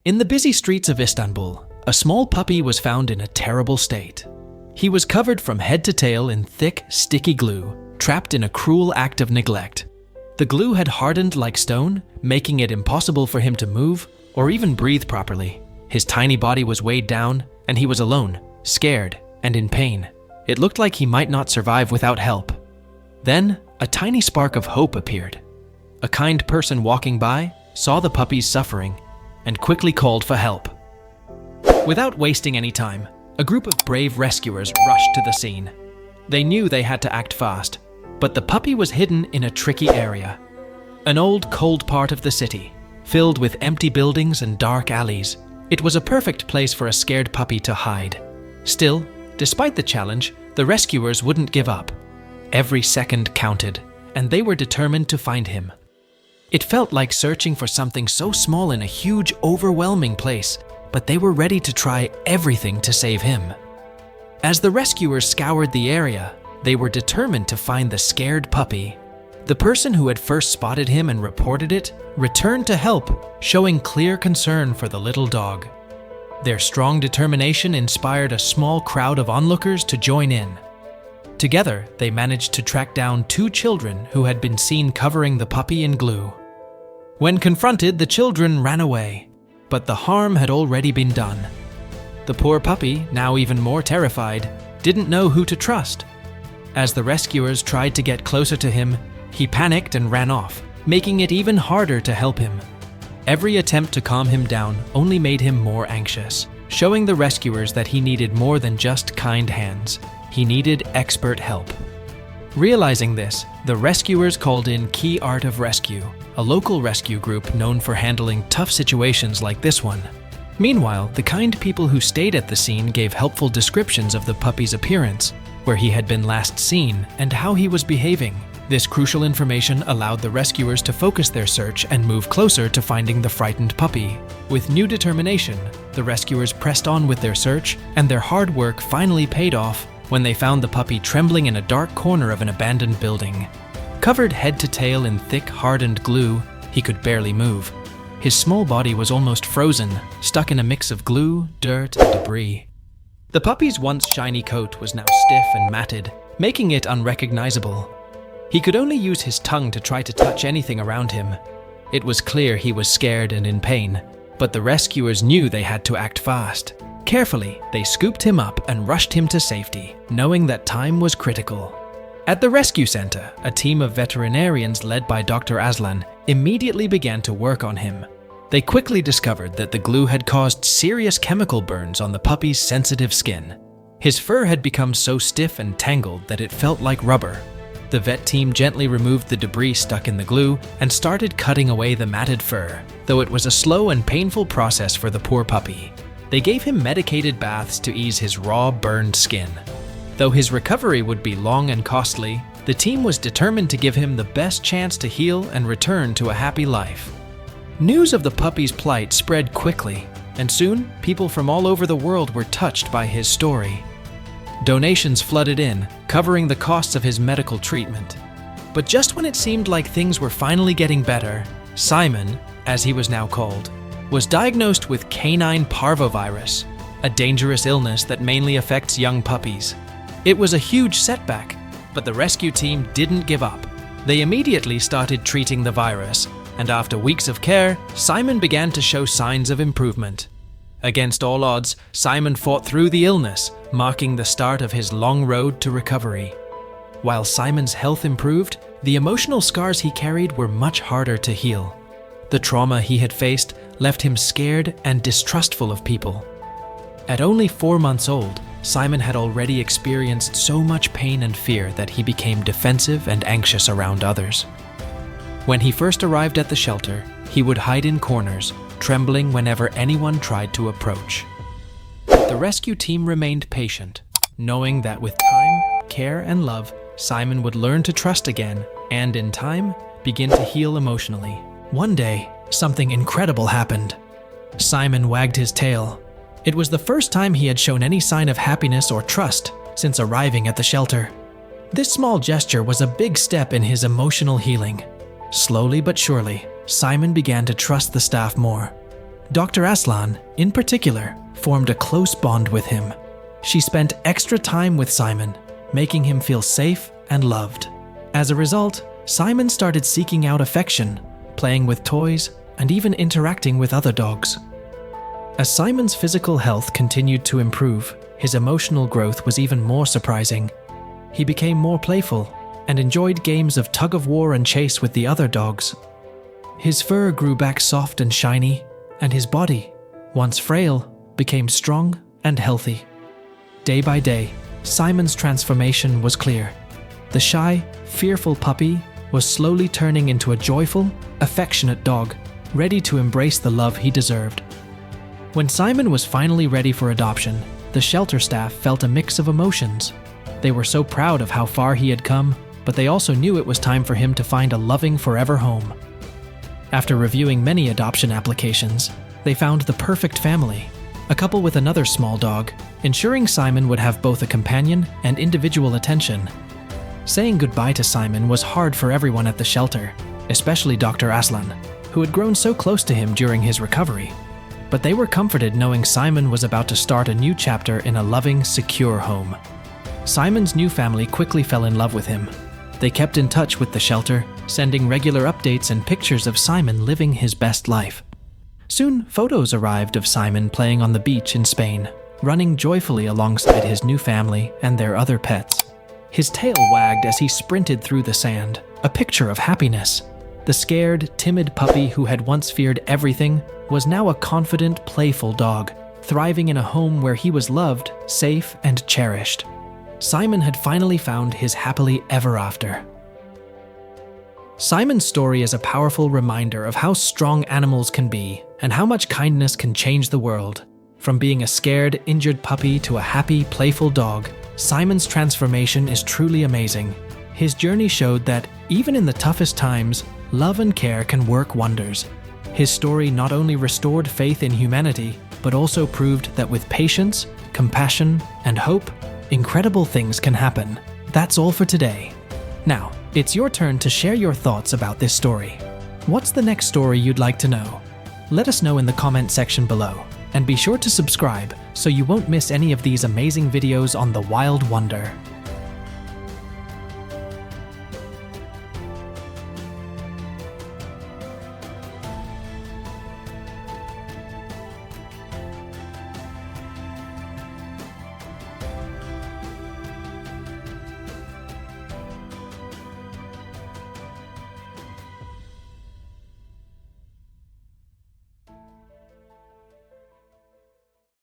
In the busy streets of Istanbul, a small puppy was found in a terrible state. He was covered from head to tail in thick, sticky glue, trapped in a cruel act of neglect. The glue had hardened like stone, making it impossible for him to move or even breathe properly. His tiny body was weighed down, and he was alone, scared, and in pain. It looked like he might not survive without help. Then, a tiny spark of hope appeared. A kind person walking by saw the puppy's suffering and quickly called for help. Without wasting any time, a group of brave rescuers rushed to the scene. They knew they had to act fast, but the puppy was hidden in a tricky area. An old, cold part of the city, filled with empty buildings and dark alleys. It was a perfect place for a scared puppy to hide. Still, despite the challenge, the rescuers wouldn't give up. Every second counted, and they were determined to find him. It felt like searching for something so small in a huge, overwhelming place, but they were ready to try everything to save him. As the rescuers scoured the area, they were determined to find the scared puppy. The person who had first spotted him and reported it returned to help, showing clear concern for the little dog. Their strong determination inspired a small crowd of onlookers to join in. Together, they managed to track down 2 children who had been seen covering the puppy in glue. When confronted, the children ran away, but the harm had already been done. The poor puppy, now even more terrified, didn't know who to trust. As the rescuers tried to get closer to him, he panicked and ran off, making it even harder to help him. Every attempt to calm him down only made him more anxious, showing the rescuers that he needed more than just kind hands. He needed expert help. Realizing this, the rescuers called in Key Art of Rescue, a local rescue group known for handling tough situations like this one. Meanwhile, the kind people who stayed at the scene gave helpful descriptions of the puppy's appearance, where he had been last seen, and how he was behaving. This crucial information allowed the rescuers to focus their search and move closer to finding the frightened puppy. With new determination, the rescuers pressed on with their search, and their hard work finally paid off when they found the puppy trembling in a dark corner of an abandoned building. Covered head to tail in thick, hardened glue, he could barely move. His small body was almost frozen, stuck in a mix of glue, dirt, and debris. The puppy's once shiny coat was now stiff and matted, making it unrecognizable. He could only use his tongue to try to touch anything around him. It was clear he was scared and in pain, but the rescuers knew they had to act fast. Carefully, they scooped him up and rushed him to safety, knowing that time was critical. At the rescue center, a team of veterinarians led by Dr. Aslan immediately began to work on him. They quickly discovered that the glue had caused serious chemical burns on the puppy's sensitive skin. His fur had become so stiff and tangled that it felt like rubber. The vet team gently removed the debris stuck in the glue and started cutting away the matted fur, though it was a slow and painful process for the poor puppy. They gave him medicated baths to ease his raw, burned skin. Though his recovery would be long and costly, the team was determined to give him the best chance to heal and return to a happy life. News of the puppy's plight spread quickly, and soon people from all over the world were touched by his story. Donations flooded in, covering the costs of his medical treatment. But just when it seemed like things were finally getting better, Simon, as he was now called, was diagnosed with canine parvovirus, a dangerous illness that mainly affects young puppies. It was a huge setback, but the rescue team didn't give up. They immediately started treating the virus, and after weeks of care, Simon began to show signs of improvement. Against all odds, Simon fought through the illness, marking the start of his long road to recovery. While Simon's health improved, the emotional scars he carried were much harder to heal. The trauma he had faced left him scared and distrustful of people. At only 4 months old, Simon had already experienced so much pain and fear that he became defensive and anxious around others. When he first arrived at the shelter, he would hide in corners, trembling whenever anyone tried to approach. But the rescue team remained patient, knowing that with time, care, and love, Simon would learn to trust again and, in time, begin to heal emotionally. One day, something incredible happened. Simon wagged his tail. It was the first time he had shown any sign of happiness or trust since arriving at the shelter. This small gesture was a big step in his emotional healing. Slowly but surely, Simon began to trust the staff more. Dr. Aslan, in particular, formed a close bond with him. She spent extra time with Simon, making him feel safe and loved. As a result, Simon started seeking out affection, playing with toys, and even interacting with other dogs. As Simon's physical health continued to improve, his emotional growth was even more surprising. He became more playful and enjoyed games of tug-of-war and chase with the other dogs. His fur grew back soft and shiny, and his body, once frail, became strong and healthy. Day by day, Simon's transformation was clear. The shy, fearful puppy was slowly turning into a joyful, affectionate dog, ready to embrace the love he deserved. When Simon was finally ready for adoption, the shelter staff felt a mix of emotions. They were so proud of how far he had come, but they also knew it was time for him to find a loving forever home. After reviewing many adoption applications, they found the perfect family, a couple with another small dog, ensuring Simon would have both a companion and individual attention. Saying goodbye to Simon was hard for everyone at the shelter, especially Dr. Aslan, who had grown so close to him during his recovery. But they were comforted knowing Simon was about to start a new chapter in a loving, secure home. Simon's new family quickly fell in love with him. They kept in touch with the shelter, sending regular updates and pictures of Simon living his best life. Soon, photos arrived of Simon playing on the beach in Spain, running joyfully alongside his new family and their other pets. His tail wagged as he sprinted through the sand, a picture of happiness. The scared, timid puppy who had once feared everything was now a confident, playful dog, thriving in a home where he was loved, safe, and cherished. Simon had finally found his happily ever after. Simon's story is a powerful reminder of how strong animals can be and how much kindness can change the world. From being a scared, injured puppy to a happy, playful dog, Simon's transformation is truly amazing. His journey showed that, even in the toughest times, love and care can work wonders. His story not only restored faith in humanity, but also proved that with patience, compassion, and hope, incredible things can happen. That's all for today. Now, it's your turn to share your thoughts about this story. What's the next story you'd like to know? Let us know in the comment section below, and be sure to subscribe so you won't miss any of these amazing videos on the Wild Wonder.